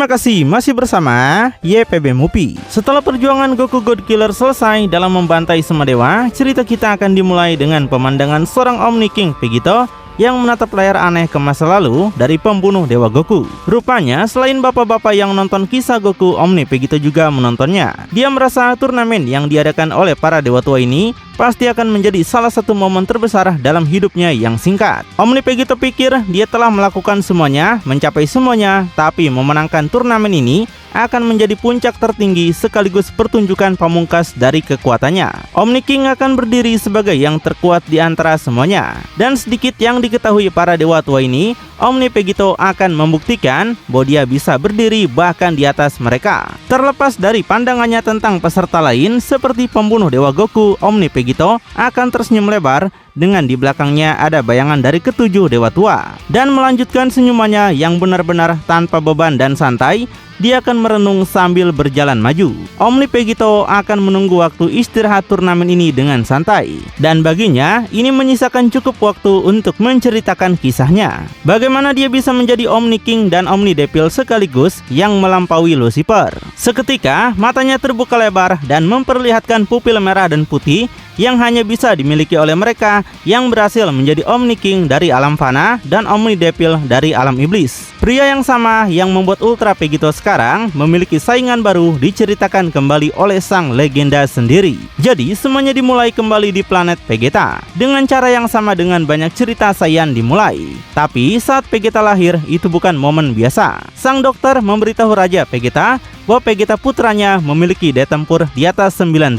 Terima kasih masih bersama YPB Movie. Setelah perjuangan Goku God Killer selesai dalam membantai semua dewa, cerita kita akan dimulai dengan pemandangan seorang Omni King Vegito yang menatap layar aneh ke masa lalu dari pembunuh Dewa Goku. Rupanya, selain bapak-bapak yang nonton kisah Goku, Omni Vegito juga menontonnya. Dia merasa turnamen yang diadakan oleh para dewa tua ini pasti akan menjadi salah satu momen terbesar dalam hidupnya yang singkat. Omni Vegito pikir dia telah melakukan semuanya, mencapai semuanya, tapi memenangkan turnamen ini akan menjadi puncak tertinggi sekaligus pertunjukan pamungkas dari kekuatannya. Omni King akan berdiri sebagai yang terkuat di antara semuanya. Dan sedikit yang diketahui para dewa tua ini, Omni Vegito akan membuktikan bahwa dia bisa berdiri bahkan di atas mereka. Terlepas dari pandangannya tentang peserta lain seperti pembunuh Dewa Goku, Omni Vegito akan tersenyum lebar dengan di belakangnya ada bayangan dari ketujuh dewa tua. Dan melanjutkan senyumannya yang benar-benar tanpa beban dan santai, dia akan merenung sambil berjalan maju. Omni Vegito akan menunggu waktu istirahat turnamen ini dengan santai. Dan baginya, ini menyisakan cukup waktu untuk menceritakan kisahnya. Bagaimana dia bisa menjadi Omni King dan Omni Devil sekaligus yang melampaui Lucifer. Seketika, matanya terbuka lebar dan memperlihatkan pupil merah dan putih yang hanya bisa dimiliki oleh mereka yang berhasil menjadi Omni King dari alam fana dan Omni Devil dari alam iblis. Pria yang sama yang membuat Ultra Vegito sekarang memiliki saingan baru diceritakan kembali oleh sang legenda sendiri. Jadi semuanya dimulai kembali di planet Vegeta dengan cara yang sama dengan banyak cerita Saiyan dimulai. Tapi saat Vegeta lahir itu bukan momen biasa. Sang dokter memberitahu Raja Vegeta bahwa Vegeta putranya memiliki daya tempur di atas 9.000.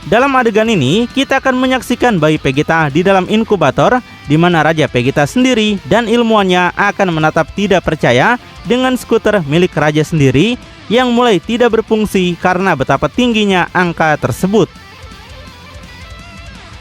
Dalam adegan ini, kita akan menyaksikan bayi Vegeta di dalam inkubator, di mana Raja Vegeta sendiri dan ilmuannya akan menatap tidak percaya dengan skuter milik raja sendiri yang mulai tidak berfungsi karena betapa tingginya angka tersebut.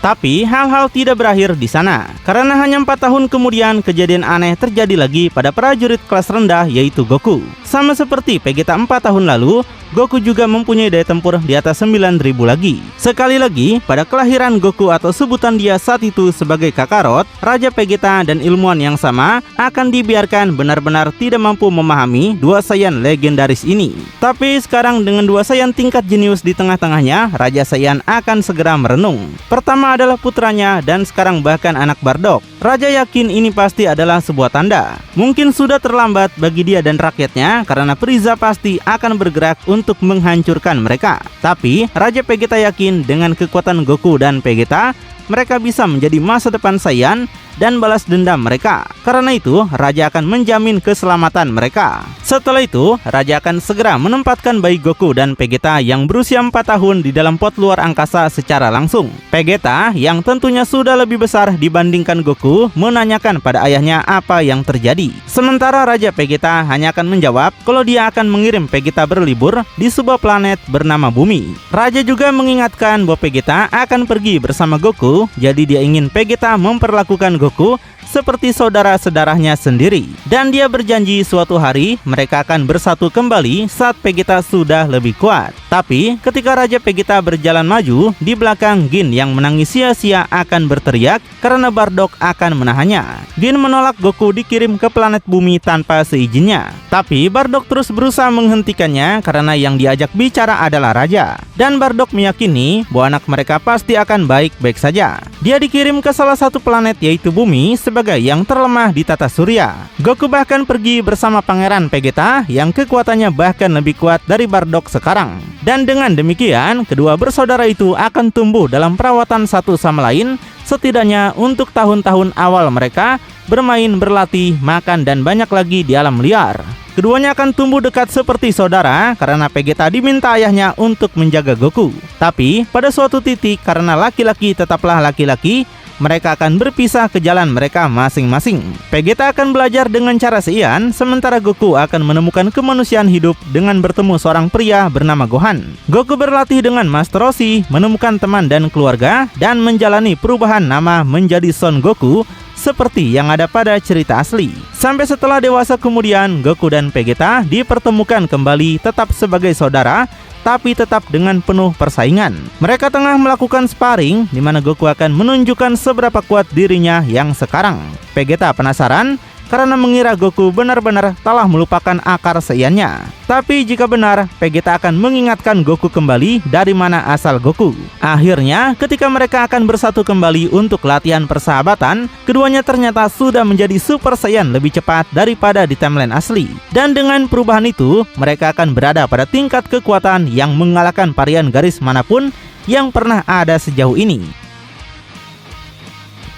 Tapi hal-hal tidak berakhir di sana, karena hanya 4 tahun kemudian kejadian aneh terjadi lagi pada prajurit kelas rendah yaitu Goku. Sama seperti Vegeta 4 tahun lalu, Goku juga mempunyai daya tempur di atas 9.000 lagi. Sekali lagi, pada kelahiran Goku atau sebutan dia saat itu sebagai Kakarot, Raja Vegeta dan ilmuwan yang sama akan dibiarkan benar-benar tidak mampu memahami dua Saiyan legendaris ini. Tapi sekarang dengan dua Saiyan tingkat jenius di tengah-tengahnya, Raja Saiyan akan segera merenung. Pertama adalah putranya dan sekarang bahkan anak Bardock. Raja yakin ini pasti adalah sebuah tanda. Mungkin sudah terlambat bagi dia dan rakyatnya karena Frieza pasti akan bergerak untuk menghancurkan mereka. Tapi Raja Vegeta yakin dengan kekuatan Goku dan Vegeta, mereka bisa menjadi masa depan Saiyan dan balas dendam mereka. Karena itu, Raja akan menjamin keselamatan mereka. Setelah itu, Raja akan segera menempatkan bayi Goku dan Vegeta yang berusia 4 tahun di dalam pot luar angkasa secara langsung. Vegeta, yang tentunya sudah lebih besar dibandingkan Goku, menanyakan pada ayahnya apa yang terjadi. Sementara Raja Vegeta hanya akan menjawab kalau dia akan mengirim Vegeta berlibur di sebuah planet bernama Bumi. Raja juga mengingatkan bahwa Vegeta akan pergi bersama Goku, jadi dia ingin Vegeta memperlakukan Goku seperti saudara-saudaranya sendiri. Dan dia berjanji suatu hari mereka akan bersatu kembali saat Vegeta sudah lebih kuat. Tapi ketika Raja Vegeta berjalan maju, di belakang Gin yang menangis sia-sia akan berteriak karena Bardock akan menahannya. Gin menolak Goku dikirim ke planet Bumi tanpa seizinnya. Tapi Bardock terus berusaha menghentikannya karena yang diajak bicara adalah Raja. Dan Bardock meyakini bahwa anak mereka pasti akan baik-baik saja. Dia dikirim ke salah satu planet yaitu Bumi sebagai yang terlemah di tata surya. Goku bahkan pergi bersama Pangeran Vegeta yang kekuatannya bahkan lebih kuat dari Bardock sekarang. Dan dengan demikian, kedua bersaudara itu akan tumbuh dalam perawatan satu sama lain, setidaknya untuk tahun-tahun awal mereka bermain, berlatih, makan, dan banyak lagi di alam liar. Keduanya akan tumbuh dekat seperti saudara karena Vegeta diminta ayahnya untuk menjaga Goku. Tapi pada suatu titik karena laki-laki tetaplah laki-laki, mereka akan berpisah ke jalan mereka masing-masing. Vegeta akan belajar dengan cara Saiyan, sementara Goku akan menemukan kemanusiaan hidup dengan bertemu seorang pria bernama Gohan. Goku berlatih dengan Master Roshi, menemukan teman dan keluarga, dan menjalani perubahan nama menjadi Son Goku seperti yang ada pada cerita asli. Sampai setelah dewasa kemudian, Goku dan Vegeta dipertemukan kembali tetap sebagai saudara, tapi tetap dengan penuh persaingan. Mereka tengah melakukan sparring, di mana Goku akan menunjukkan seberapa kuat dirinya yang sekarang. Vegeta penasaran karena mengira Goku benar-benar telah melupakan akar seiannya. Tapi jika benar, Vegeta akan mengingatkan Goku kembali dari mana asal Goku. Akhirnya, ketika mereka akan bersatu kembali untuk latihan persahabatan, keduanya ternyata sudah menjadi Super Saiyan lebih cepat daripada di timeline asli. Dan dengan perubahan itu, mereka akan berada pada tingkat kekuatan yang mengalahkan varian garis manapun yang pernah ada sejauh ini.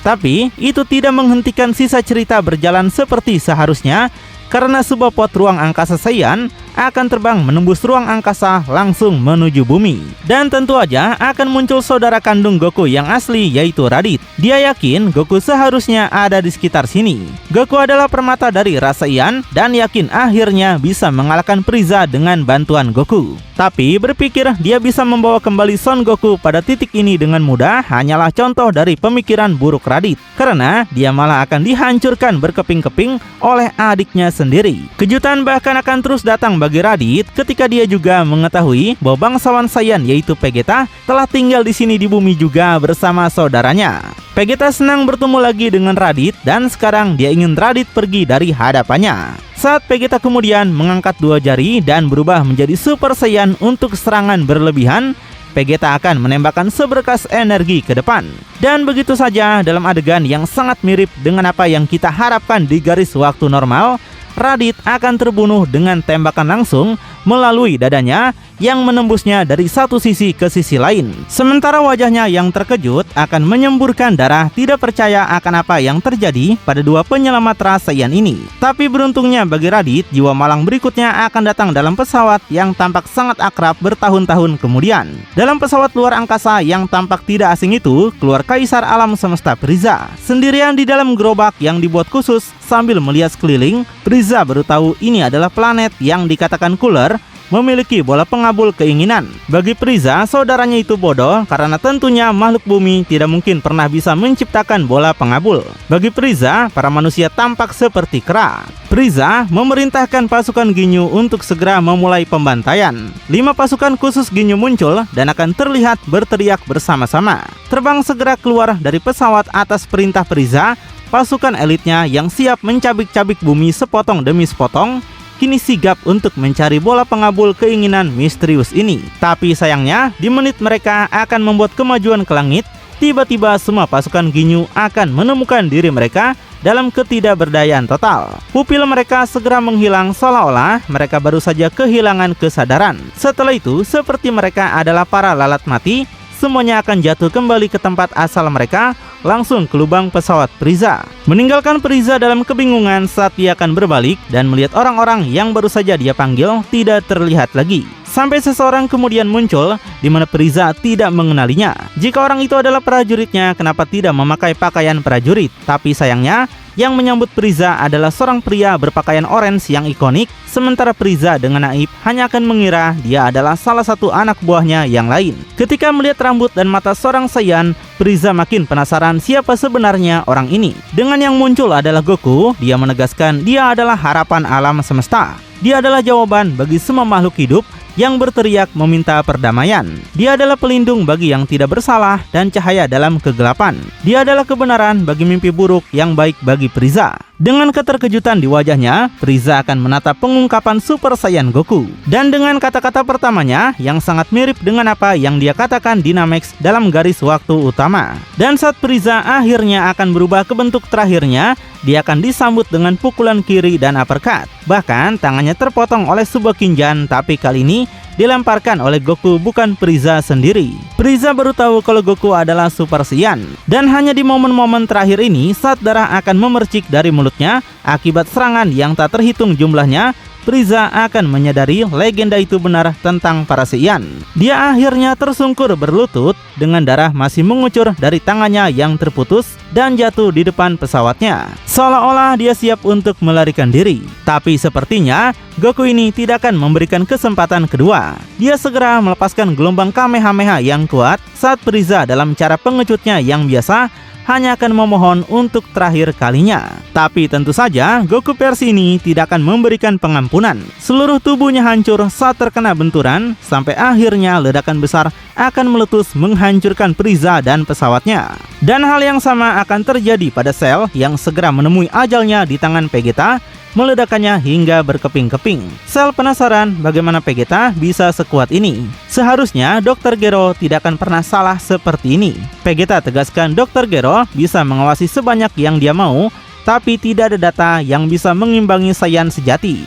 Tapi, itu tidak menghentikan sisa cerita berjalan seperti seharusnya, karena sebuah pot ruang angkasa Saiyan akan terbang menembus ruang angkasa langsung menuju bumi. Dan tentu aja akan muncul saudara kandung Goku yang asli, yaitu Raditz. Dia yakin Goku seharusnya ada di sekitar sini. Goku adalah permata dari ras Saiyan dan yakin akhirnya bisa mengalahkan Frieza dengan bantuan Goku. Tapi berpikir dia bisa membawa kembali Son Goku pada titik ini dengan mudah hanyalah contoh dari pemikiran buruk Raditz, karena dia malah akan dihancurkan berkeping-keping oleh adiknya sendiri. Kejutan bahkan akan terus datang bagi Raditz ketika dia juga mengetahui bahwa bangsawan Saiyan yaitu Vegeta telah tinggal di sini di bumi juga bersama saudaranya. Vegeta senang bertemu lagi dengan Raditz dan sekarang dia ingin Raditz pergi dari hadapannya. Saat Vegeta kemudian mengangkat dua jari dan berubah menjadi Super Saiyan untuk serangan berlebihan, Vegeta akan menembakkan seberkas energi ke depan. Dan begitu saja dalam adegan yang sangat mirip dengan apa yang kita harapkan di garis waktu normal, Raditz akan terbunuh dengan tembakan langsung melalui dadanya yang menembusnya dari satu sisi ke sisi lain. Sementara wajahnya yang terkejut akan menyemburkan darah, tidak percaya akan apa yang terjadi pada dua penyelamat ras Saiyan ini. Tapi beruntungnya bagi Raditz, jiwa malang berikutnya akan datang dalam pesawat yang tampak sangat akrab bertahun-tahun kemudian. Dalam pesawat luar angkasa yang tampak tidak asing itu, keluar Kaisar Alam Semesta Frieza. Sendirian di dalam gerobak yang dibuat khusus sambil melihat sekeliling, Frieza baru tahu ini adalah planet yang dikatakan cooler, memiliki bola pengabul keinginan. Bagi Frieza, saudaranya itu bodoh karena tentunya makhluk bumi tidak mungkin pernah bisa menciptakan bola pengabul. Bagi Frieza, para manusia tampak seperti kera. Frieza memerintahkan pasukan Ginyu untuk segera memulai pembantaian. 5 pasukan khusus Ginyu muncul dan akan terlihat berteriak bersama-sama. Terbang segera keluar dari pesawat atas perintah Frieza. Pasukan elitnya yang siap mencabik-cabik bumi sepotong demi sepotong kini sigap untuk mencari bola pengabul keinginan misterius ini. Tapi sayangnya, di menit mereka akan membuat kemajuan ke langit, tiba-tiba semua pasukan Ginyu akan menemukan diri mereka dalam ketidakberdayaan total. Pupil mereka segera menghilang seolah-olah mereka baru saja kehilangan kesadaran. Setelah itu, seperti mereka adalah para lalat mati, semuanya akan jatuh kembali ke tempat asal mereka, langsung ke lubang pesawat Frieza. Meninggalkan Frieza dalam kebingungan saat dia akan berbalik dan melihat orang-orang yang baru saja dia panggil tidak terlihat lagi. Sampai seseorang kemudian muncul di mana Frieza tidak mengenalinya. Jika orang itu adalah prajuritnya, kenapa tidak memakai pakaian prajurit? Tapi sayangnya, yang menyambut Frieza adalah seorang pria berpakaian orange yang ikonik, sementara Frieza dengan naif hanya akan mengira dia adalah salah satu anak buahnya yang lain. Ketika melihat rambut dan mata seorang Saiyan, Frieza makin penasaran siapa sebenarnya orang ini. Dengan yang muncul adalah Goku, dia menegaskan dia adalah harapan alam semesta. Dia adalah jawaban bagi semua makhluk hidup yang berteriak meminta perdamaian. Dia adalah pelindung bagi yang tidak bersalah dan cahaya dalam kegelapan. Dia adalah kebenaran bagi mimpi buruk yang baik bagi Frieza. Dengan keterkejutan di wajahnya, Frieza akan menatap pengungkapan Super Saiyan Goku. Dan dengan kata-kata pertamanya yang sangat mirip dengan apa yang dia katakan Dynamax dalam garis waktu utama. Dan saat Frieza akhirnya akan berubah ke bentuk terakhirnya, dia akan disambut dengan pukulan kiri dan uppercut. Bahkan tangannya terpotong oleh sebuah kinjan, tapi kali ini dilemparkan oleh Goku, bukan Frieza sendiri. Frieza baru tahu kalau Goku adalah Super Saiyan. Dan hanya di momen-momen terakhir ini, saat darah akan memercik dari mulutnya akibat serangan yang tak terhitung jumlahnya, Frieza akan menyadari legenda itu benar tentang para Saiyan. Dia akhirnya tersungkur berlutut dengan darah masih mengucur dari tangannya yang terputus dan jatuh di depan pesawatnya. Seolah-olah dia siap untuk melarikan diri. Tapi sepertinya Goku ini tidak akan memberikan kesempatan kedua. Dia segera melepaskan gelombang Kamehameha yang kuat saat Frieza dalam cara pengecutnya yang biasa hanya akan memohon untuk terakhir kalinya. Tapi tentu saja Goku versi ini tidak akan memberikan pengampunan. Seluruh tubuhnya hancur saat terkena benturan, sampai akhirnya ledakan besar akan meletus menghancurkan Frieza dan pesawatnya. Dan hal yang sama akan terjadi pada Cell yang segera menemui ajalnya di tangan Vegeta, meledakannya hingga berkeping-keping. Cell penasaran bagaimana Vegeta bisa sekuat ini. Seharusnya Dr. Gero tidak akan pernah salah seperti ini. Vegeta tegaskan Dr. Gero bisa mengawasi sebanyak yang dia mau, tapi tidak ada data yang bisa mengimbangi Saiyan sejati.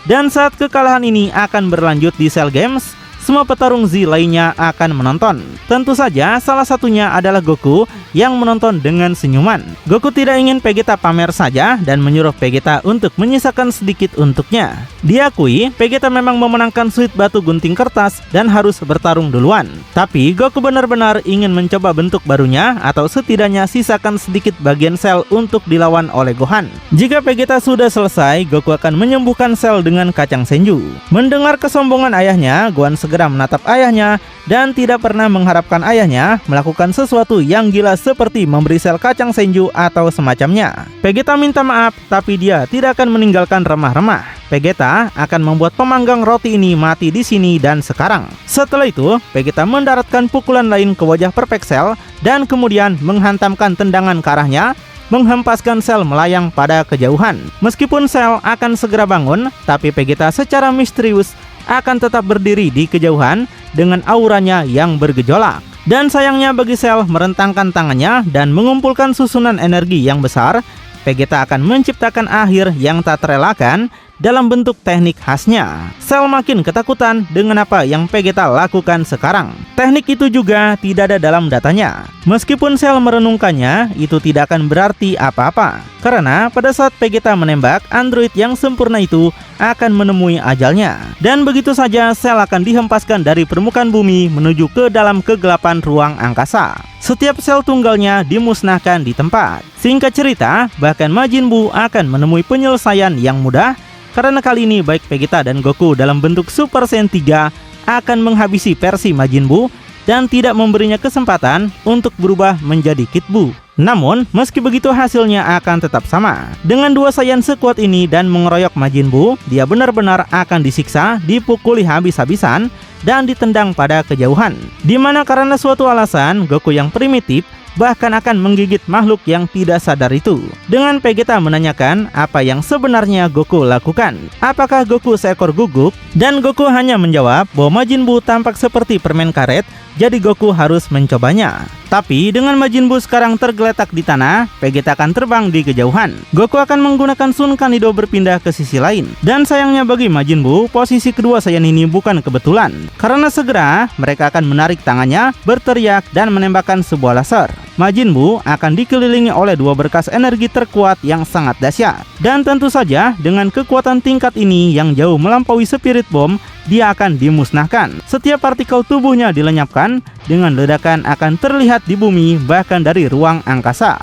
Dan saat kekalahan ini akan berlanjut di Cell Games, semua petarung Z lainnya akan menonton. Tentu saja salah satunya adalah Goku yang menonton dengan senyuman. Goku tidak ingin Vegeta pamer saja dan menyuruh Vegeta untuk menyisakan sedikit untuknya. Diakui, Vegeta memang memenangkan suit batu gunting kertas dan harus bertarung duluan. Tapi Goku benar-benar ingin mencoba bentuk barunya atau setidaknya sisakan sedikit bagian Cell untuk dilawan oleh Gohan. Jika Vegeta sudah selesai, Goku akan menyembuhkan Cell dengan kacang senju. Mendengar kesombongan ayahnya, Gohan segera menatap ayahnya dan tidak pernah mengharapkan ayahnya melakukan sesuatu yang gila seperti memberi Cell kacang senju atau semacamnya. Vegeta minta maaf, tapi dia tidak akan meninggalkan remah-remah. Vegeta akan membuat pemanggang roti ini mati di sini dan sekarang. Setelah itu, Vegeta mendaratkan pukulan lain ke wajah Perfect Cell dan kemudian menghantamkan tendangan ke arahnya, menghempaskan Cell melayang pada kejauhan. Meskipun Cell akan segera bangun, tapi Vegeta secara misterius akan tetap berdiri di kejauhan dengan auranya yang bergejolak. Dan sayangnya bagi Cell merentangkan tangannya dan mengumpulkan susunan energi yang besar, Vegeta akan menciptakan akhir yang tak terelakkan dalam bentuk teknik khasnya. Cell makin ketakutan dengan apa yang Vegeta lakukan sekarang. Teknik itu juga tidak ada dalam datanya. Meskipun Cell merenungkannya, itu tidak akan berarti apa-apa. Karena pada saat Vegeta menembak, android yang sempurna itu akan menemui ajalnya. Dan begitu saja Cell akan dihempaskan dari permukaan bumi menuju ke dalam kegelapan ruang angkasa. Setiap sel tunggalnya dimusnahkan di tempat. Singkat cerita, bahkan Majin Buu akan menemui penyelesaian yang mudah, karena kali ini baik Vegeta dan Goku dalam bentuk Super Saiyan 3 akan menghabisi versi Majin Buu dan tidak memberinya kesempatan untuk berubah menjadi Kid Buu. Namun, meski begitu hasilnya akan tetap sama. Dengan dua Saiyan sekuat ini dan mengeroyok Majin Buu, dia benar-benar akan disiksa, dipukuli habis-habisan, dan ditendang pada kejauhan. Dimana karena suatu alasan, Goku yang primitif bahkan akan menggigit makhluk yang tidak sadar itu. Dengan Vegeta menanyakan apa yang sebenarnya Goku lakukan. Apakah Goku seekor guguk? Dan Goku hanya menjawab bahwa Majin Buu tampak seperti permen karet, jadi Goku harus mencobanya. Tapi dengan Majin Buu sekarang tergeletak di tanah, Vegeta akan terbang di kejauhan. Goku akan menggunakan Sun Kanido berpindah ke sisi lain. Dan sayangnya bagi Majin Buu, posisi kedua Saiyan ini bukan kebetulan. Karena segera mereka akan menarik tangannya, berteriak dan menembakkan sebuah laser. Majin Buu akan dikelilingi oleh dua berkas energi terkuat yang sangat dahsyat. Dan tentu saja dengan kekuatan tingkat ini yang jauh melampaui Spirit Bomb, dia akan dimusnahkan. Setiap partikel tubuhnya dilenyapkan, dengan ledakan akan terlihat di bumi bahkan dari ruang angkasa.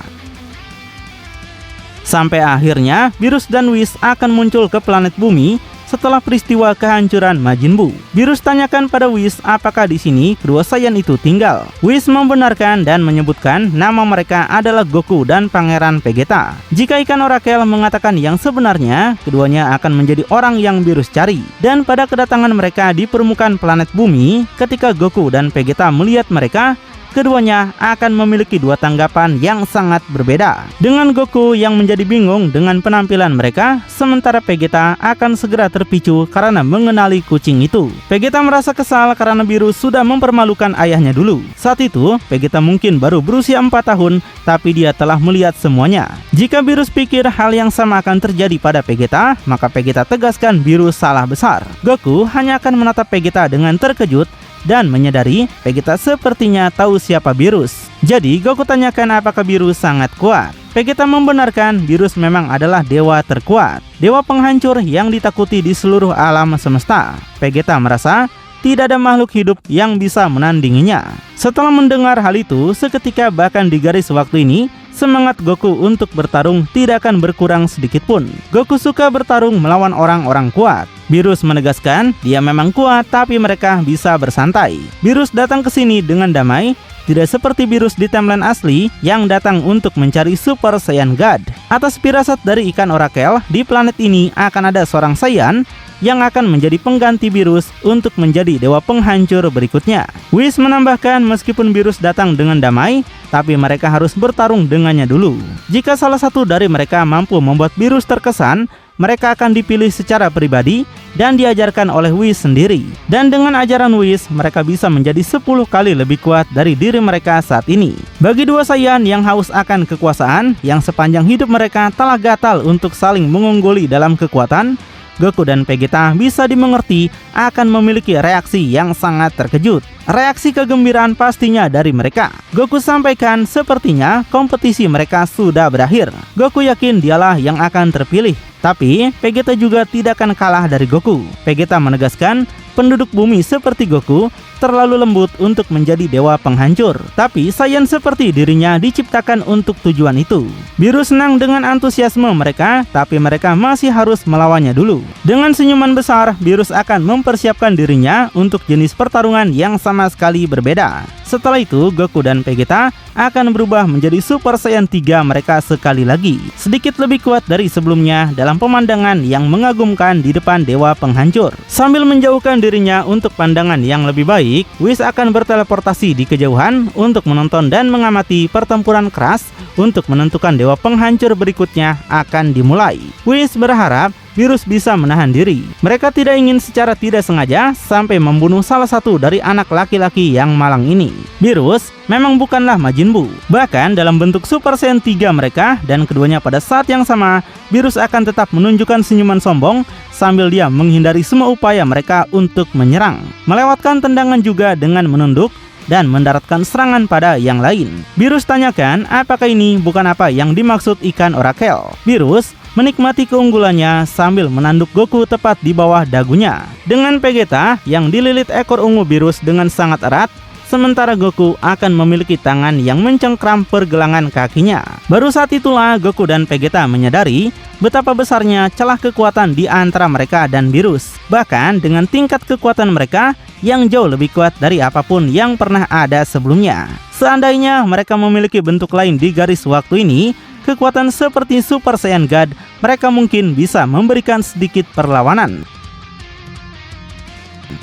Sampai akhirnya Beerus dan Whis akan muncul ke planet bumi setelah peristiwa kehancuran Majin Buu. Beerus tanyakan pada Whis apakah di sini kedua Saiyan itu tinggal. Whis membenarkan dan menyebutkan nama mereka adalah Goku dan Pangeran Vegeta. Jika ikan orakel mengatakan yang sebenarnya, keduanya akan menjadi orang yang Beerus cari. Dan pada kedatangan mereka di permukaan planet bumi, ketika Goku dan Vegeta melihat mereka, keduanya akan memiliki dua tanggapan yang sangat berbeda. Dengan Goku yang menjadi bingung dengan penampilan mereka, sementara Vegeta akan segera terpicu karena mengenali kucing itu. Vegeta merasa kesal karena Beerus sudah mempermalukan ayahnya dulu. Saat itu, Vegeta mungkin baru berusia 4 tahun, tapi dia telah melihat semuanya. Jika Beerus pikir hal yang sama akan terjadi pada Vegeta, maka Vegeta tegaskan Beerus salah besar. Goku hanya akan menatap Vegeta dengan terkejut dan menyadari Vegeta sepertinya tahu siapa Beerus. Jadi Goku tanyakan apakah Beerus sangat kuat. Vegeta membenarkan Beerus memang adalah dewa terkuat, dewa penghancur yang ditakuti di seluruh alam semesta. Vegeta merasa tidak ada makhluk hidup yang bisa menandinginya. Setelah mendengar hal itu, seketika bahkan di garis waktu ini, semangat Goku untuk bertarung tidak akan berkurang sedikit pun. Goku suka bertarung melawan orang-orang kuat. Beerus menegaskan dia memang kuat, tapi mereka bisa bersantai. Beerus datang ke sini dengan damai tidak seperti Beerus di timeline asli yang datang untuk mencari Super Saiyan God. Atas firasat dari ikan orakel, di planet ini akan ada seorang Saiyan yang akan menjadi pengganti Beerus untuk menjadi dewa penghancur berikutnya. Whis menambahkan meskipun Beerus datang dengan damai, tapi mereka harus bertarung dengannya dulu. Jika salah satu dari mereka mampu membuat Beerus terkesan, mereka akan dipilih secara pribadi dan diajarkan oleh Whis sendiri. Dan dengan ajaran Whis, mereka bisa menjadi 10 kali lebih kuat dari diri mereka saat ini. Bagi dua Saiyan yang haus akan kekuasaan, yang sepanjang hidup mereka telah gatal untuk saling mengungguli dalam kekuatan, Goku dan Vegeta bisa dimengerti akan memiliki reaksi yang sangat terkejut. Reaksi kegembiraan pastinya dari mereka. Goku sampaikan sepertinya kompetisi mereka sudah berakhir. Goku yakin dialah yang akan terpilih. Tapi Vegeta juga tidak akan kalah dari Goku. Vegeta menegaskan penduduk bumi seperti Goku terlalu lembut untuk menjadi dewa penghancur. Tapi Saiyan seperti dirinya diciptakan untuk tujuan itu. Beerus senang dengan antusiasme mereka, tapi mereka masih harus melawannya dulu. Dengan senyuman besar, Beerus akan mempersiapkan dirinya untuk jenis pertarungan yang sama sekali berbeda. Setelah itu, Goku dan Vegeta akan berubah menjadi Super Saiyan 3 mereka sekali lagi. Sedikit lebih kuat dari sebelumnya dalam pemandangan yang mengagumkan di depan dewa penghancur. Sambil menjauhkan dirinya untuk pandangan yang lebih baik, Whis akan berteleportasi di kejauhan untuk menonton dan mengamati pertempuran keras untuk menentukan dewa penghancur berikutnya akan dimulai. Whis berharap Beerus bisa menahan diri. Mereka tidak ingin secara tidak sengaja sampai membunuh salah satu dari anak laki-laki yang malang ini. Beerus memang bukanlah Majin Buu. Bahkan dalam bentuk Super Saiyan 3 mereka, dan keduanya pada saat yang sama, Beerus akan tetap menunjukkan senyuman sombong sambil dia menghindari semua upaya mereka untuk menyerang. Melewatkan tendangan juga dengan menunduk dan mendaratkan serangan pada yang lain. Beerus tanyakan apakah ini bukan apa yang dimaksud ikan orakel. Beerus menikmati keunggulannya sambil menanduk Goku tepat di bawah dagunya. Dengan Vegeta yang dililit ekor ungu Beerus dengan sangat erat, sementara Goku akan memiliki tangan yang mencengkram pergelangan kakinya. Baru saat itulah Goku dan Vegeta menyadari betapa besarnya celah kekuatan di antara mereka dan Beerus. Bahkan dengan tingkat kekuatan mereka yang jauh lebih kuat dari apapun yang pernah ada sebelumnya. Seandainya mereka memiliki bentuk lain di garis waktu ini, kekuatan seperti Super Saiyan God, mereka mungkin bisa memberikan sedikit perlawanan.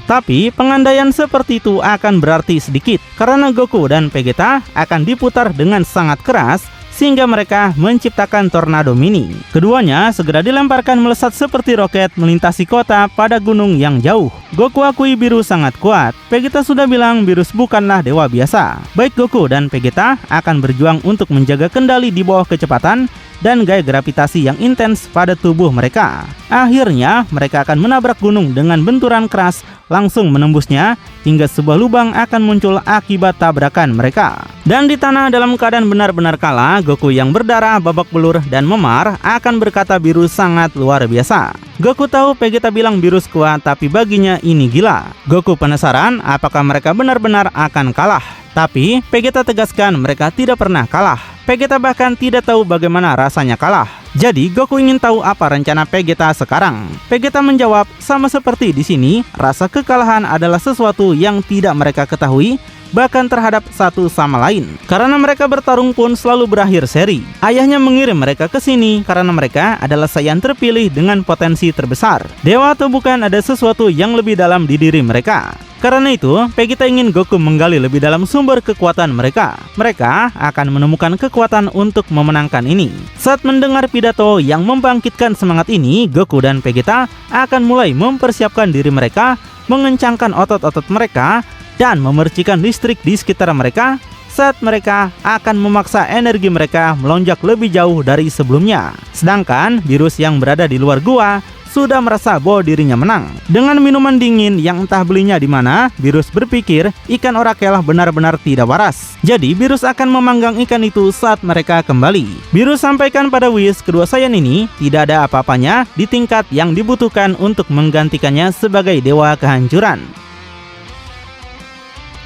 Tapi pengandaian seperti itu akan berarti sedikit, karena Goku dan Vegeta akan diputar dengan sangat keras sehingga mereka menciptakan tornado mini. Keduanya segera dilemparkan melesat seperti roket melintasi kota pada gunung yang jauh. Goku akui Beerus sangat kuat. Vegeta sudah bilang Beerus bukanlah dewa biasa. Baik Goku dan Vegeta akan berjuang untuk menjaga kendali di bawah kecepatan dan gaya gravitasi yang intens pada tubuh mereka. Akhirnya mereka akan menabrak gunung dengan benturan keras langsung menembusnya hingga sebuah lubang akan muncul akibat tabrakan mereka. Dan di tanah dalam keadaan benar-benar kalah, Goku yang berdarah babak belur dan memar akan berkata Beerus sangat luar biasa. Goku tahu Vegeta bilang Beerus kuat, tapi baginya ini gila. Goku penasaran apakah mereka benar-benar akan kalah. Tapi Vegeta tegaskan mereka tidak pernah kalah. Vegeta bahkan tidak tahu bagaimana rasanya kalah. Jadi Goku ingin tahu apa rencana Vegeta sekarang. Vegeta menjawab, sama seperti di sini, rasa kekalahan adalah sesuatu yang tidak mereka ketahui, bahkan terhadap satu sama lain. Karena mereka bertarung pun selalu berakhir seri. Ayahnya mengirim mereka ke sini karena mereka adalah Saiyan terpilih dengan potensi terbesar. Dewa atau bukan, ada sesuatu yang lebih dalam di diri mereka. Karena itu, Vegeta ingin Goku menggali lebih dalam sumber kekuatan mereka. Mereka akan menemukan kekuatan untuk memenangkan ini. Saat mendengar pidato yang membangkitkan semangat ini, Goku dan Vegeta akan mulai mempersiapkan diri mereka, mengencangkan otot-otot mereka, dan memercikan listrik di sekitar mereka saat mereka akan memaksa energi mereka melonjak lebih jauh dari sebelumnya. Sedangkan Beerus yang berada di luar gua sudah merasa bahwa dirinya menang. Dengan minuman dingin yang entah belinya di mana, Beerus berpikir ikan orakel benar-benar tidak waras. Jadi Beerus akan memanggang ikan itu saat mereka kembali. Beerus sampaikan pada Whis kedua Saiyan ini tidak ada apa-apanya di tingkat yang dibutuhkan untuk menggantikannya sebagai dewa kehancuran.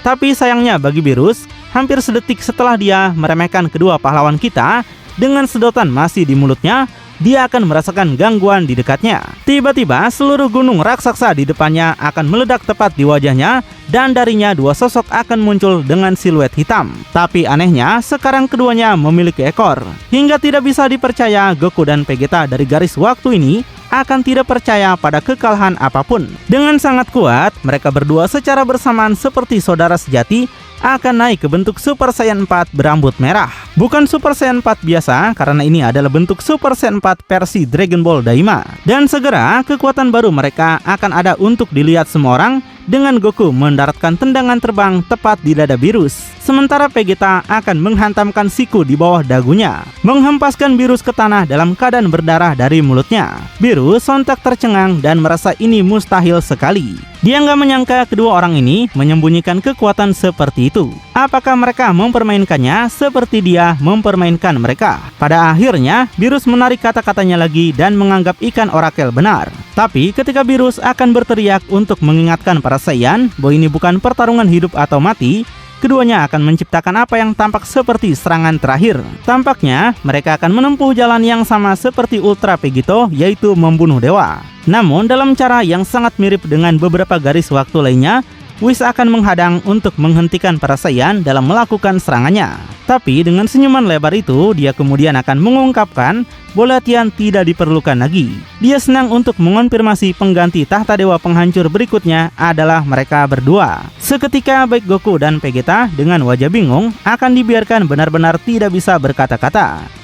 Tapi sayangnya bagi Beerus, hampir sedetik setelah dia meremehkan kedua pahlawan kita, dengan sedotan masih di mulutnya, dia akan merasakan gangguan di dekatnya. Tiba-tiba seluruh gunung raksasa di depannya akan meledak tepat di wajahnya dan darinya dua sosok akan muncul dengan siluet hitam. Tapi anehnya, sekarang keduanya memiliki ekor. Hingga tidak bisa dipercaya, Goku dan Vegeta dari garis waktu ini akan tidak percaya pada kekalahan apapun. Dengan sangat kuat, mereka berdua secara bersamaan seperti saudara sejati akan naik ke bentuk Super Saiyan 4 berambut merah. Bukan Super Saiyan 4 biasa, karena ini adalah bentuk Super Saiyan 4 versi Dragon Ball Daima. Dan segera kekuatan baru mereka akan ada untuk dilihat semua orang, dengan Goku mendaratkan tendangan terbang tepat di dada Beerus. Sementara Vegeta akan menghantamkan siku di bawah dagunya, menghempaskan Beerus ke tanah dalam keadaan berdarah dari mulutnya. Beerus sontak tercengang dan merasa ini mustahil sekali. Dia nggak menyangka kedua orang ini menyembunyikan kekuatan seperti itu. Apakah mereka mempermainkannya seperti dia mempermainkan mereka? Pada akhirnya, Beerus menarik kata-katanya lagi dan menganggap ikan orakel benar. Tapi ketika Beerus akan berteriak untuk mengingatkan para Saiyan bahwa ini bukan pertarungan hidup atau mati, keduanya akan menciptakan apa yang tampak seperti serangan terakhir. Tampaknya mereka akan menempuh jalan yang sama seperti Ultra Vegito, yaitu membunuh dewa. Namun dalam cara yang sangat mirip dengan beberapa garis waktu lainnya, Whis akan menghadang untuk menghentikan para Saiyan dalam melakukan serangannya. Tapi dengan senyuman lebar itu, dia kemudian akan mengungkapkan bahwa latihan tidak diperlukan lagi. Dia senang untuk mengonfirmasi pengganti tahta dewa penghancur berikutnya adalah mereka berdua. Seketika baik Goku dan Vegeta dengan wajah bingung akan dibiarkan benar-benar tidak bisa berkata-kata.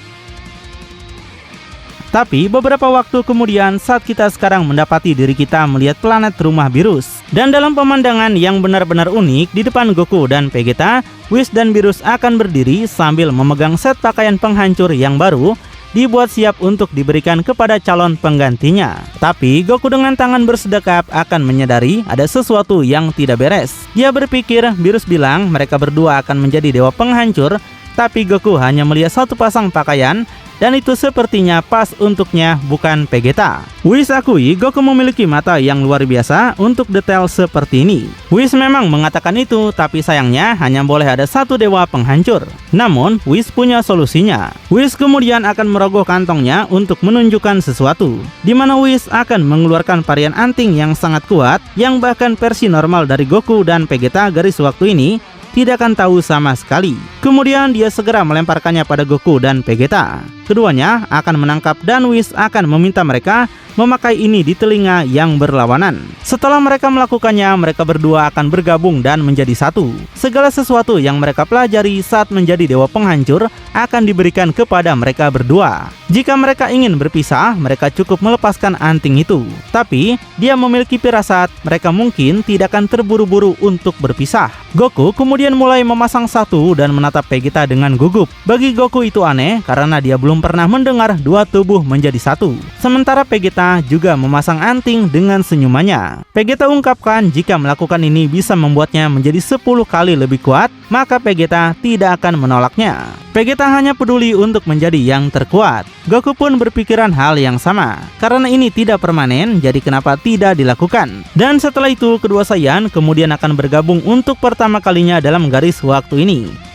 Tapi beberapa waktu kemudian saat kita sekarang mendapati diri kita melihat planet rumah Beerus. Dan dalam pemandangan yang benar-benar unik, di depan Goku dan Vegeta, Whis dan Beerus akan berdiri sambil memegang set pakaian penghancur yang baru dibuat siap untuk diberikan kepada calon penggantinya. Tapi Goku dengan tangan bersedekap akan menyadari ada sesuatu yang tidak beres. Dia berpikir Beerus bilang mereka berdua akan menjadi dewa penghancur, tapi Goku hanya melihat satu pasang pakaian, dan itu sepertinya pas untuknya, bukan Vegeta. Whis akui Goku memiliki mata yang luar biasa untuk detail seperti ini. Whis memang mengatakan itu, tapi sayangnya hanya boleh ada satu dewa penghancur. Namun Whis punya solusinya. Whis kemudian akan merogoh kantongnya untuk menunjukkan sesuatu, di mana Whis akan mengeluarkan varian anting yang sangat kuat, yang bahkan versi normal dari Goku dan Vegeta garis waktu ini tidak akan tahu sama sekali. Kemudian dia segera melemparkannya pada Goku dan Vegeta. Keduanya akan menangkap dan Whis akan meminta mereka memakai ini di telinga yang berlawanan. Setelah mereka melakukannya, mereka berdua akan bergabung dan menjadi satu. Segala sesuatu yang mereka pelajari saat menjadi dewa penghancur akan diberikan kepada mereka berdua. Jika mereka ingin berpisah, mereka cukup melepaskan anting itu. Tapi dia memiliki firasat mereka mungkin tidak akan terburu-buru untuk berpisah. Goku kemudian mulai memasang satu dan menatap Vegeta dengan gugup. Bagi Goku itu aneh karena dia belum pernah mendengar dua tubuh menjadi satu. Sementara Vegeta juga memasang anting dengan senyumannya. Vegeta ungkapkan jika melakukan ini bisa membuatnya menjadi 10 kali lebih kuat, maka Vegeta tidak akan menolaknya. Vegeta hanya peduli untuk menjadi yang terkuat. Goku pun berpikiran hal yang sama. Karena ini tidak permanen, jadi kenapa tidak dilakukan? Dan setelah itu, kedua Saiyan kemudian akan bergabung untuk pertama kalinya dalam garis waktu ini.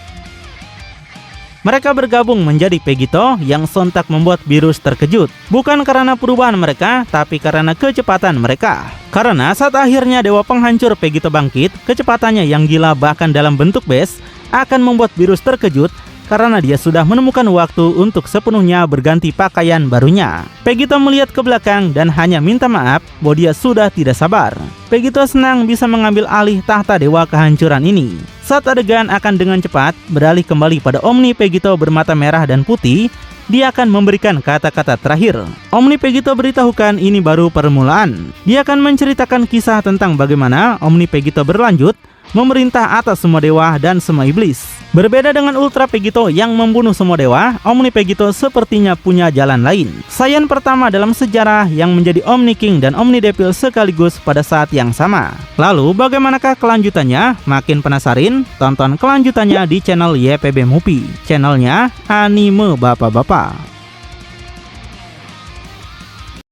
Mereka bergabung menjadi Vegito yang sontak membuat Beerus terkejut. Bukan karena perubahan mereka, tapi karena kecepatan mereka. Karena saat akhirnya dewa penghancur Vegito bangkit, kecepatannya yang gila bahkan dalam bentuk bes akan membuat Beerus terkejut karena dia sudah menemukan waktu untuk sepenuhnya berganti pakaian barunya. Vegito melihat ke belakang dan hanya minta maaf bahwa dia sudah tidak sabar. Vegito senang bisa mengambil alih tahta dewa kehancuran ini. Saat adegan akan dengan cepat beralih kembali pada Omni Vegito bermata merah dan putih, dia akan memberikan kata-kata terakhir. Omni Vegito beritahukan ini baru permulaan. Dia akan menceritakan kisah tentang bagaimana Omni Vegito berlanjut memerintah atas semua dewa dan semua iblis. Berbeda dengan Ultra Vegito yang membunuh semua dewa, Omni Vegito sepertinya punya jalan lain. Saiyan pertama dalam sejarah yang menjadi Omni King dan Omni Devil sekaligus pada saat yang sama. Lalu bagaimanakah kelanjutannya? Makin penasaran? Tonton kelanjutannya di channel YPB Movie, channelnya anime bapak-bapak.